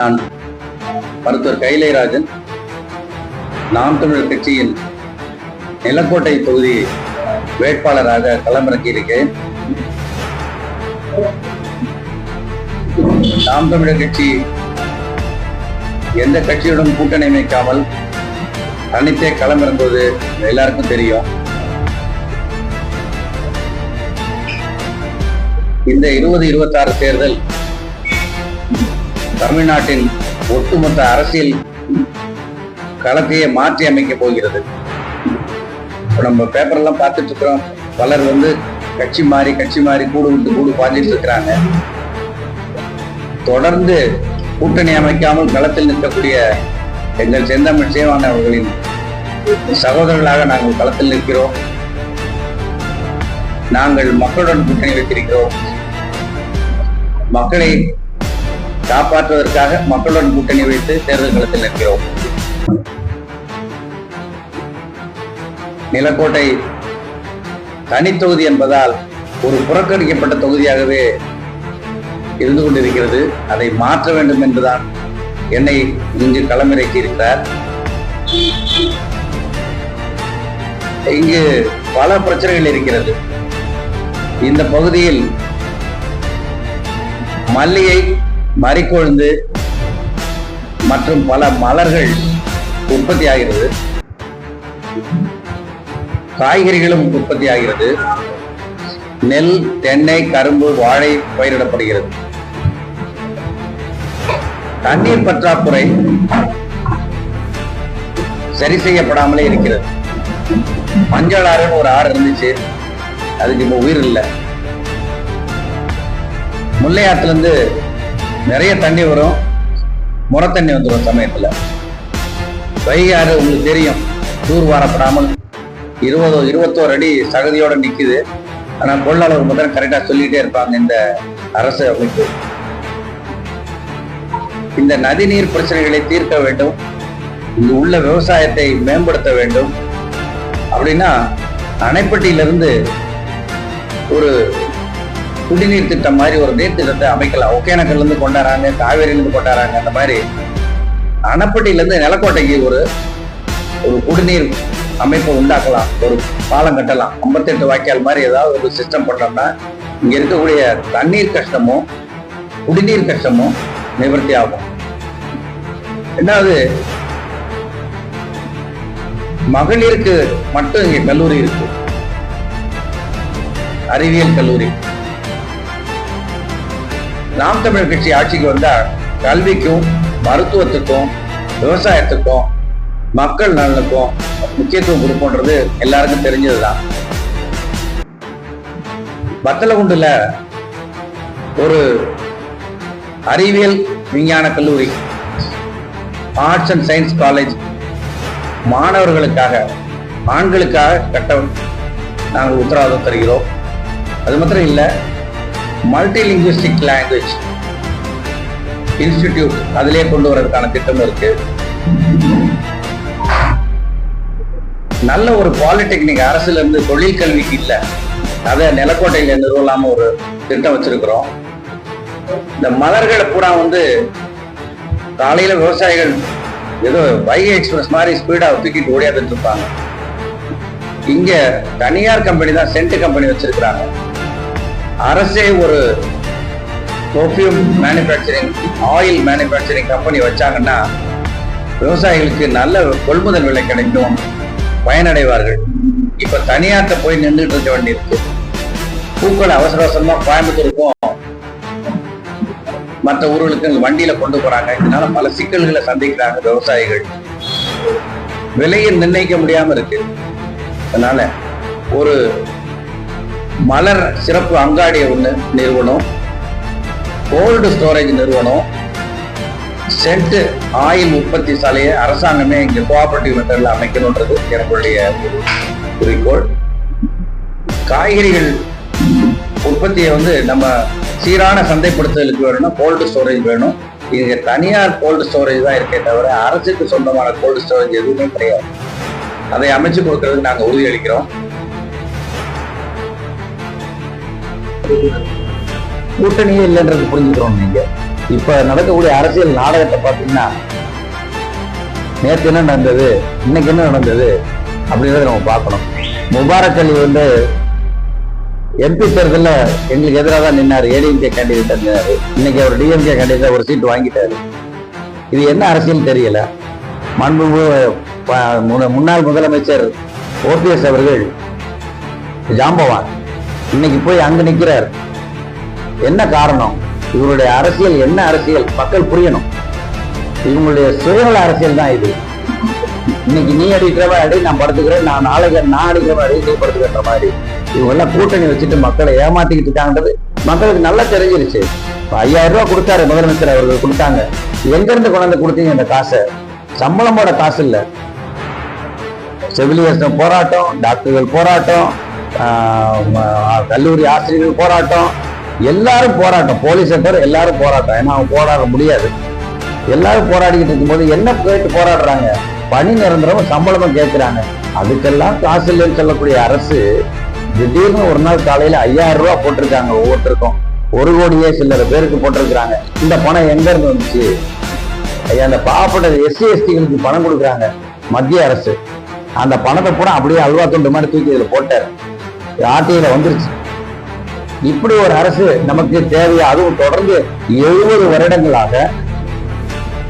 நான் மருத்துவர் கைலைராஜன், நாம் தமிழர் கட்சியின் நிலக்கோட்டை தொகுதி வேட்பாளராக களமிறக்கியிருக்கிறேன். நாம் தமிழர் கட்சி எந்த கட்சியுடன் கூட்டணி அமைக்காமல் தனித்தே களமிறங்குவது எல்லாருக்கும் தெரியும். இந்த 2026 தேர்தல் தமிழ்நாட்டின் ஒட்டுமொத்த அரசியல் களத்தையே மாற்றி அமைக்க போகிறது. நம்ம பேப்பர்லாம் பார்த்துட்டு இருக்கிறோம். பலர் கட்சி மாறி கூடு விட்டு கூடு பாஞ்சிட்டு இருக்கிறாங்க. தொடர்ந்து கூட்டணி அமைக்காமல் களத்தில் நிற்கக்கூடிய எங்கள் செந்தமிழ் சீமான் அவர்களின் சகோதரர்களாக நாங்கள் களத்தில் நிற்கிறோம். நாங்கள் மக்களுடன் கூட்டணி வைத்திருக்கிறோம். மக்களை காப்பாற்றுவதற்காக மக்களுடன் கூட்டணி வைத்து தேர்தல் களத்தில் நிற்கிறோம். நிலக்கோட்டை தனித்தொகுதி என்பதால் ஒரு புறக்கணிக்கப்பட்ட தொகுதியாகவே இருந்து கொண்டிருக்கிறது. அதை மாற்ற வேண்டும் என்றுதான் என்னை இங்கு களமிறக்கி இருக்கிறார். இங்கு பல பிரச்சனைகள் இருக்கிறது. இந்த பகுதியில் மல்லிகை, மறிக்கொழுந்து மற்றும் பல மலர்கள் உற்பத்தி ஆகிறது. காய்கறிகளும் உற்பத்தி ஆகிறது. நெல், தென்னை, கரும்பு, வாழை பயிரிடப்படுகிறது. தண்ணீர் பற்றாக்குறை சரி செய்யப்படாமலே இருக்கிறது. மஞ்சள் ஆறுன்னு ஒரு ஆறு இருந்துச்சு, அதுக்கு இப்ப உயிர் இல்லை. முல்லை ஆற்றுல இருந்து நிறைய தண்ணி வரும், முறை தண்ணி வந்துடும் சமயத்துல. வைகை ஆறு உங்களுக்கு தெரியும், தூர் வாரப்படாமல் 21 அடி சகதியோட நிக்குது. ஆனா கொள்ளளவு முதல் கரெக்டா சொல்லிட்டே இருப்பாங்க இந்த அரசு அமைப்பு. இந்த நதிநீர் பிரச்சனைகளை தீர்க்க வேண்டும், இங்கு உள்ள விவசாயத்தை மேம்படுத்த வேண்டும். அப்படின்னா அணைப்பட்டியிலிருந்து ஒரு குடிநீர் திட்டம் மாதிரி ஒரு நீர் திட்டத்தை அமைக்கலாம். ஒகேனக்கல்ல இருந்து கொண்டாடுறாங்க, காவேரியிலிருந்து கொண்டாடுறாங்க. அந்த மாதிரி அணைப்பட்டியிலிருந்து நிலக்கோட்டைக்கு ஒரு குடிநீர் அமைப்பை உண்டாக்கலாம். ஒரு பாலம் கட்டலாம். 58 வாய்க்கால் மாதிரி ஏதாவது ஒரு சிஸ்டம் பண்ணோம்னா இங்க இருக்கக்கூடிய தண்ணீர் கஷ்டமும் குடிநீர் கஷ்டமும் நிவர்த்தி ஆகும். ரெண்டாவது, மகளிருக்கு மட்டும் இங்க கல்லூரி இருக்கு, அறிவியல் கல்லூரி. நாம் தமிழர் கட்சி ஆட்சிக்கு வந்தா கல்விக்கும், மருத்துவத்துக்கும், விவசாயத்துக்கும், மக்கள் நலனுக்கும் முக்கியத்துவம் கொடுப்போன்றது எல்லாருக்கும் தெரிஞ்சதுதான். வத்தலகுண்டுல ஒரு அறிவியல் விஞ்ஞான கல்லூரி, ஆர்ட்ஸ் அண்ட் சயின்ஸ் காலேஜ் மாணவர்களுக்காக, ஆண்களுக்காக கட்ட நாங்கள் உத்தரவாதம் தருகிறோம். அது மாத்திரம் இல்லை, மல்டி லிங்குவிஸ்டிக் லாங்குவேஜ் இன்ஸ்டிடியூட் அதிலே கொண்டு வரதுக்கான திட்டம் இருக்கு. நல்ல ஒரு பாலிடெக்னிக் அரசுல இருந்து தொழில் கல்விக்கு இல்லை, அதை நிலக்கோட்டையில நிறுவலாம ஒரு திட்டம் வச்சிருக்கிறோம். இந்த மலர்களை பூரா காலையில விவசாயிகள் ஏதோ வைகை எக்ஸ்பிரஸ் மாதிரி ஸ்பீடா தூக்கிட்டு ஓடியாந்துட்டு இருப்பாங்க. இங்க தனியார் கம்பெனி தான் சென்ட் கம்பெனி வச்சிருக்கிறாங்க. அரசே ஒரு perfume manufacturing, oil manufacturing company வச்சாங்கன்னா விவசாயிகளுக்கு நல்ல கொள்முதல் விலை கிடைக்கும், பயனடைவார்கள். இப்ப தனியார்ட்ட போய் நின்றுட்டு இருக்க வேண்டியிருக்கு. பூக்கள் அவசர அவசரமா கோயம்புத்தூருக்கும் மற்ற ஊர்களுக்கு வண்டியில கொண்டு போறாங்க. இதனால பல சிக்கல்களை சந்திக்கிறாங்க விவசாயிகள். விலையை நிர்ணயிக்க முடியாம இருக்கு. அதனால ஒரு மலர் சிறப்பு அங்காடியை ஒண்ணு நிறுவனம், கோல்டு ஸ்டோரேஜ் நிறுவனம், சென்ட் ஆயில் உற்பத்தி சாலையை அரசாங்கமே இங்க கோஆபரேட்டிவ் மெத்தட்ல அமைக்கணும்ன்றது என்னுடைய குறிக்கோள். காய்கறிகள் உற்பத்தியை நம்ம சீரான சந்தைப்படுத்துதலுக்கு வேணும்னா கோல்டு ஸ்டோரேஜ் வேணும். இங்க தனியார் கோல்டு ஸ்டோரேஜ் தான் இருக்கே தவிர அரசுக்கு சொந்தமான கோல்டு ஸ்டோரேஜ் எதுவுமே கிடையாது. அதை அமைச்சு கொடுக்கறதுக்கு நாங்க உறுதியளிக்கிறோம். கூட்டணியே இல்லைன்றது புரிஞ்சுக்கிறோம். நீங்க இப்ப நடக்கக்கூடிய அரசியல் நாடகத்தை பார்த்தீங்கன்னா நேற்று என்ன நடந்தது, இன்னைக்கு என்ன நடந்தது அப்படின்றத நம்ம பார்க்கணும். முபாரக் அலி வந்து எம்பி தேர்தலில் எங்களுக்கு எதிராக தான் நின்னாரு, ஏடிஎம்கே கேண்டிடேட் இருந்தாரு. இன்னைக்கு அவர் டிஎம்கே கேண்டிடேட் ஒரு சீட் வாங்கிட்டாரு. இது என்ன அரசியல் தெரியல. முன்னாள் முதலமைச்சர் ஓபிஎஸ் அவர்கள் ஜாம்பவான் இன்னைக்கு போய் அங்க நிக்கிறார். என்ன காரணம்? இவருடைய அரசியல் என்ன அரசியல் மக்கள் புரியணும். இவங்களுடைய சுயநல அரசியல் தான் இது. இன்னைக்கு நீ அடிக்கிறவ அடி, நான் படுத்துக்கிறேன், நான் நாளைக்கு நான் அடிக்கிறவ அடி, நீ படுத்துக்கிற மாதிரி இவங்க எல்லாம் கூட்டணி வச்சுட்டு மக்களை ஏமாத்திக்கிட்டு இருக்காங்கன்றது மக்களுக்கு நல்லா தெரிஞ்சிருச்சு. 5000 ரூபாய் கொடுத்தாரு முதலமைச்சர் அவர்கள், கொடுத்தாங்க. எங்க இருந்து கொண்டாந்து கொடுத்தீங்க இந்த காசை? சம்பளமோட காசு இல்ல. செவிலியர்ஸ் போராட்டம், டாக்டர்கள் போராட்டம், கல்லூரி ஆசிரியர்கள் போராட்டம், எல்லாரும் போராட்டம், போலீஸ் எல்லாரும் போராட்டம். ஏன்னா அவங்க போராட முடியாது. எல்லாரும் போராடிக்கிட்டு இருக்கும்போது என்ன கேட்டு போராடுறாங்க? பணி நிரந்தரமும் சம்பளமும் கேட்கிறாங்க. அதுக்கெல்லாம் காசு இல்லைன்னு சொல்லக்கூடிய அரசு திடீர்னு ஒரு நாள் காலையில 5000 ரூபாய் போட்டிருக்காங்க. ஒவ்வொருத்தருக்கும் 1 கோடியே சில்லற பேருக்கு போட்டிருக்கிறாங்க. இந்த பணம் எங்க இருந்து வந்துச்சு? அந்த பாவப்பட்ட எஸ்சி எஸ்டிகளுக்கு பணம் கொடுக்குறாங்க மத்திய அரசு. அந்த பணத்தை பூரா அப்படியே அல்வா துண்டு மாதிரி தூக்கி இதுல போட்டார். ஆர்டிஐல வந்துருச்சு. இப்படி ஒரு அரசு நமக்கு தேவையா? அதுவும் தொடர்ந்து 70 வருடங்களாக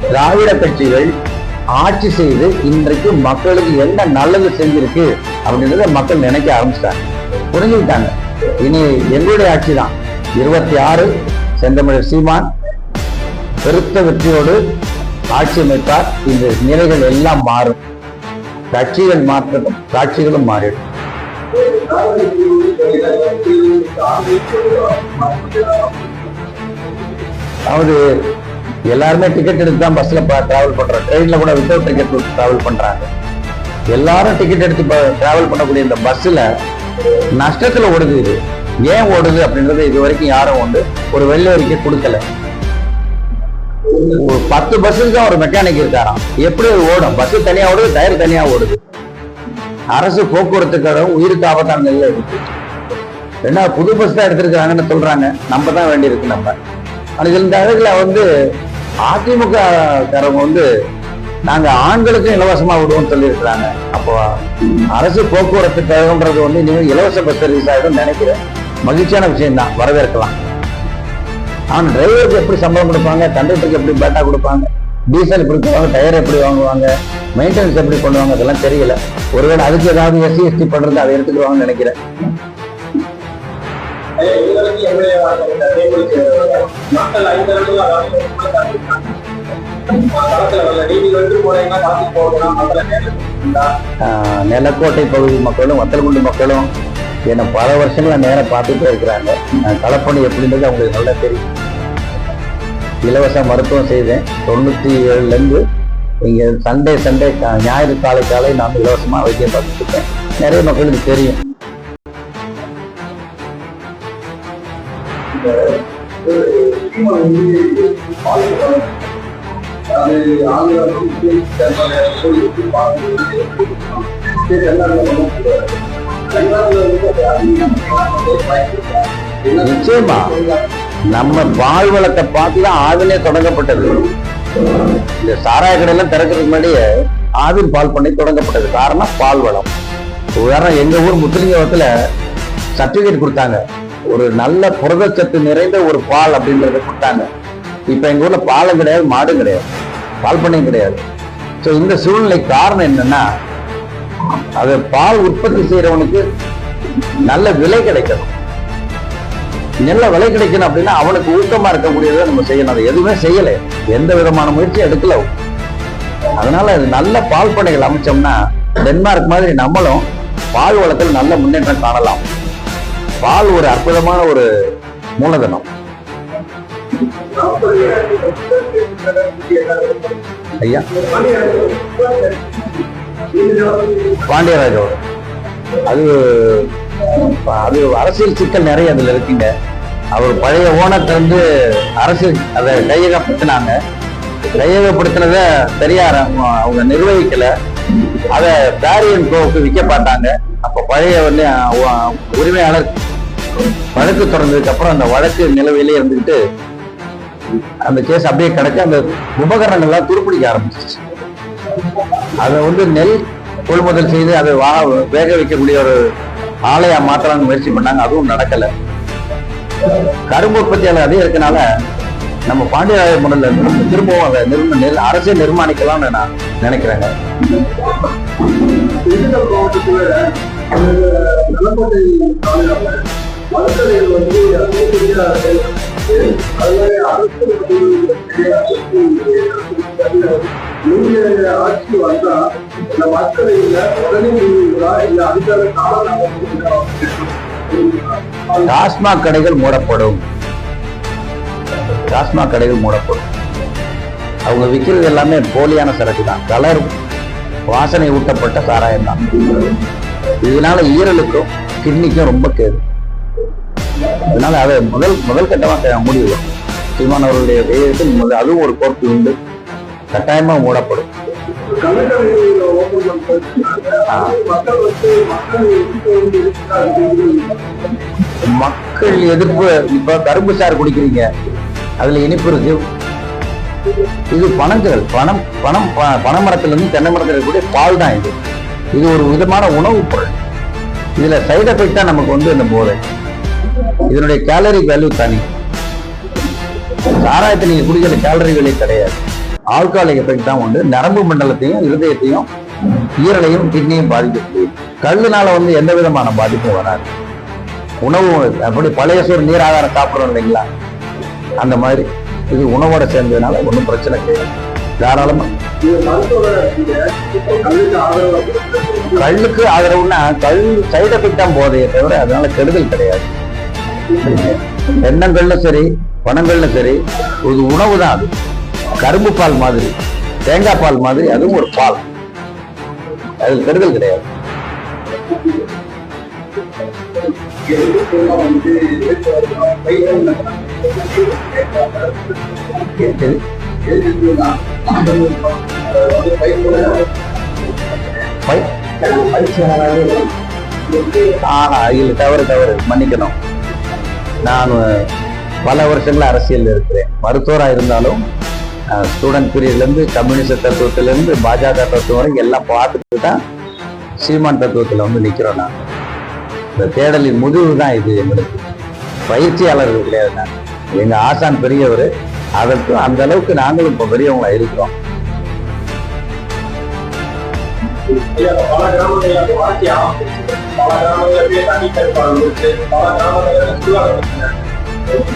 திராவிட கட்சிகள் ஆட்சி செய்து இன்றைக்கு மக்களுக்கு என்ன நல்லது செஞ்சிருக்கு அப்படின்றத மக்கள் நினைக்க ஆரம்பிச்சிட்டாங்க, புரிஞ்சுக்கிட்டாங்க. இனி எங்களுடைய ஆட்சி தான். 26 செந்தமிழர் சீமான் பெருத்த வெற்றியோடு ஆட்சி அமைத்தார். இந்த நிலைகள் எல்லாம் மாறும். கட்சிகள் மாற்றணும், காட்சிகளும் மாறிடும். அதாவது எல்லாருமே டிக்கெட் எடுத்து தான் பஸ்ல டிராவல் பண்றாங்க. ட்ரெயின்ல கூட வித்தவுட் டிக்கெட் டிராவல் பண்றாங்க. எல்லாரும் டிக்கெட் எடுத்து டிராவல் பண்ணக்கூடிய இந்த பஸ்ல நஷ்டத்துல ஓடுது. இது ஏன் ஓடுது அப்படின்றது இது வரைக்கும் யாரும் ஒரு வெள்ளை அறிக்கை கொடுக்கல. ஒரு 10 பஸ்ஸுக்கு தான் ஒரு மெக்கானிக் இருக்காராம். எப்படி ஓடும்? பஸ் தனியா ஓடுது, டயர் தனியா ஓடுது. அரசு போக்குவரத்துக்காக உயிருக்கு ஆபத்தான நிலையில இருக்கு. ரெண்டாவது புது பஸ் தான் எடுத்திருக்காங்கன்னு சொல்றாங்க. நம்ம தான் வேண்டி இருக்கு. நம்ம இந்த அழகுல அதிமுக காரங்க நாங்க ஆண்களுக்கும் இலவசமா விடுவோம்னு சொல்லி இருக்கிறாங்க. அப்போ அரசு போக்குவரத்து கழகம்ன்றது இனிமேல் இலவச பஸ் சர்வீஸ் ஆகிடும் நினைக்கிறேன். மகிழ்ச்சியான விஷயம் தான், வரவேற்கலாம். ஆனா டிரைவருக்கு எப்படி சம்பளம் கொடுப்பாங்க, கண்டக்டருக்கு எப்படி பேட்டா கொடுப்பாங்க, டீசல் எப்படி கொடுப்பாங்க, டயர் எப்படி வாங்குவாங்க, மெயின்டெனன்ஸ் எப்படி பண்ணுவாங்க, அதெல்லாம் தெரியல. ஒருவேளை அதுக்கு ஏதாவது எஸ்சி எஸ்டி பண்றது அதை எடுத்துக்குவாங்கன்னு நினைக்கிறேன். நிலக்கோட்டை பகுதி மக்களும் வத்தலகுண்டு மக்களும் என்னை பல வருஷங்களா நேரம் பார்த்துட்டே இருக்கிறாங்க. களப்பணி எப்படின்றது அவங்களுக்கு நல்லா தெரியும். இலவச மருத்துவம் செய்தேன் 97ல இருந்து. இங்க சண்டே ஞாயிறு காலை நான் இலவசமா வைத்தியம் பார்த்துட்டு இருக்கேன். நிறைய மக்களுக்கு தெரியும். நிச்சயமா நம்ம பால் வளத்தை பார்த்துதான் ஆவிலே தொடங்கப்பட்டது. இந்த சாராய கடையெல்லாம் திறக்கிறதுக்கு முன்னாடியே ஆவின் பால் பண்ணி தொடங்கப்பட்டது. காரணம் பால் வளம். உதாரணம், எங்க ஊர் முத்துலிங்கத்துல சர்டிபிகேட் கொடுத்தாங்க. ஒரு நல்ல புரதச்சத்து நிறைந்த ஒரு பால் அப்படின்றத கொடுத்தாங்க. இப்ப எங்க ஊர்ல பாலும் கிடையாது, மாடும் கிடையாது, பால் பண்ணையும் கிடையாது. சோ இந்த சூழ்நிலை காரணம் என்னன்னா, அது பால் உற்பத்தி செய்யறவனுக்கு நல்ல விலை கிடைக்கணும். நல்ல விலை கிடைக்கணும் அப்படின்னா அவனுக்கு ஊக்கமா இருக்கக்கூடியதை நம்ம செய்யணும். அதை எதுவுமே செய்யல, எந்த விதமான முயற்சியும் எடுக்கல. அதனால நல்ல பால் பண்ணைகள் அமைச்சோம்னா டென்மார்க் மாதிரி நம்மளும் பால் வளத்தில் நல்ல முன்னேற்றம் காணலாம். பால் ஒரு அற்புதமான ஒரு மூலதனம். ஐயா பாண்டியராஜோட அது அரசியல் சிக்கல் நிறைய அதுல இருக்குங்க. அவர் பழைய ஓனர்ட்ட அரசியல் அதை கையகப்படுத்தினாங்க. கையகப்படுத்தினத பெரியார் அவங்க நிர்வகிக்கல. அதை பேரியன் கோவுக்கு விற்க பார்த்தாங்க. அப்ப பழைய உரிமையாளர் வழக்கு தொடர்ந்ததுக்கு அப்புறம் அந்த வழக்கு நிலவிலே இருந்துட்டு அந்த கேஸ் அப்படியே கிடைக்க அந்த உபகரணங்கள்லாம் துருப்பிடிக்க ஆரம்பிச்சிச்சு. அதை வந்து நெல் கொள்முதல் செய்து அதை வேக வைக்கக்கூடிய ஒரு ஆலையா மாற்றலாம்னு முயற்சி பண்ணாங்க, அதுவும் நடக்கல. கரும்பு உற்பத்தியாளர் அதே இருக்கனால நம்ம பாண்டியராஜ முறையில திரும்பவும் அதை அரசே நிர்மாணிக்கலாம்னு நான் நினைக்கிறேங்க. ஆட்சி வந்தா இந்த மக்களை உடனே டாஸ்மாக் கடைகள் மூடப்படும். டாஸ்மாக் கடைகள் மூடப்படும். அவங்க விற்கிறது எல்லாமே போலியான சரக்கு தான், கலர் வாசனை ஊட்டப்பட்ட சாராயம் தான். இதனால ஈரலுக்கும் கிட்னிக்கும் ரொம்ப கேடு. அதனால அதை முதல் கட்டமாக மூடிடுவோம். சீமான் அவர்களுடைய கையெழுத்தில் அதுவும் ஒரு கோர்ட்டு உண்டு, கட்டாயமா மூடப்படும். மக்கள் எதிர்ப்பு. இப்ப கரும்பு சாறு குடிக்கிறீங்க, அதுல இனிப்பு இருக்கு. இது பனைமரத்திலிருந்து தென்னை மரத்தில் இருக்கக்கூடிய பால் தான் இது. இது ஒரு விதமான உணவுப் பொருள். இதுல சைடு எஃபெக்ட் தான் நமக்கு வந்து இந்த போதை. இதனுடைய கேலரி வேல்யூ தனி. சாராயத்தை நீங்க குடிக்கிற கேலரி வேல்யூ கிடையாது. ஆல்கஹாலிக் எஃபெக்ட் தான் உண்டு. நரம்பு மண்டலத்தையும் இருதயத்தையும் ஈரலையும் கிட்னியும் பாதிக்கக்கூடிய. கல்லுனால வந்து எந்த விதமான பாதிப்பும் வராது. உணவு அப்படி பழைய சோறு நீர் ஆகாரம் சாப்பிட்றோம் இல்லைங்களா, அந்த மாதிரி இது உணவோட சேர்ந்ததுனால ஒன்றும் பிரச்சனை கிடையாது. தாராளமா கல்லுக்கு ஆதரவுன்னா கல் சைடு எஃபெக்ட் தான் போதையே தவிர அதனால கெடுதல் கிடையாது. தென்னங்கள்லும் சரி பனங்கள்லும் சரி ஒரு உணவு தான். அது கரும்பு பால் மாதிரி, தேங்காய் பால் மாதிரி, அதுவும் ஒரு பால். அதில் கெடுதல் கிடையாது. இதுல தவறு மன்னிக்கணும். நான் பல வருஷங்கள அரசியல் இருக்கிறேன். மருத்துவரா இருந்தாலும் ஸ்டூடெண்ட் பீரியட்ல இருந்து கம்யூனிஸ்ட் தத்துவத்தில இருந்து பாஜக தத்துவம் வரைக்கும் எல்லாம் பார்த்துட்டு தான் சீமான் தத்துவத்துல வந்து நிக்கிறோம். நான் இந்த தேடலின் முதுகு தான் இது. எங்களுக்கு பயிற்சியாளர்கள் கிடையாது. நான் எங்க ஆசான் பெரியவர். அதற்கு அந்த அளவுக்கு நாங்களும் இப்ப பெரியவங்களா இருக்கிறோம்.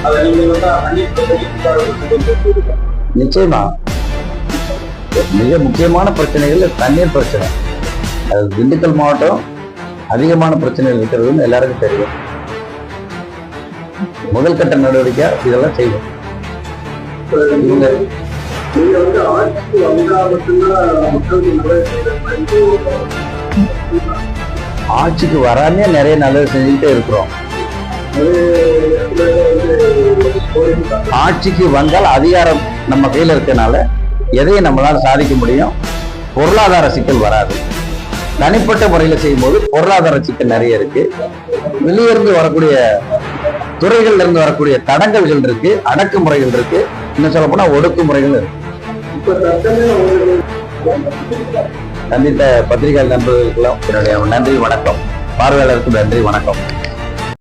பல நிச்சயமா மிக முக்கியமான பிரச்சனைகள் தண்ணீர் பிரச்சனை. அது திண்டுக்கல் மாவட்டம் அதிகமான பிரச்சனைகள் இருக்கிறதுன்னு எல்லாருக்கும் தெரியும். முதல் கட்ட நடவடிக்கை இதெல்லாம் செய்வோம். ஆட்சிக்கு வராமே நிறைய நல்லது செஞ்சுக்கிட்டே இருக்கிறோம். ஆட்சிக்கு வந்தால் அதிகாரம் நம்ம கையில இருக்கனால எதையும் நம்மளால சாதிக்க முடியும். பொருளாதார சிக்கல் வராது. தனிப்பட்ட முறையில செய்யும் போது பொருளாதார சிக்கல் நிறைய இருக்கு. வெளியிருந்து வரக்கூடிய துறைகள்ல இருந்து வரக்கூடிய தடங்கல்கள் இருக்கு, அடக்குமுறைகள் இருக்கு, இன்னும் சொல்ல போனா ஒடுக்குமுறைகள் இருக்கு. சந்தித்த பத்திரிகை நண்பர்களுக்கெல்லாம் என்னுடைய நன்றி வணக்கம். பார்வையாளருக்கு நன்றி வணக்கம்.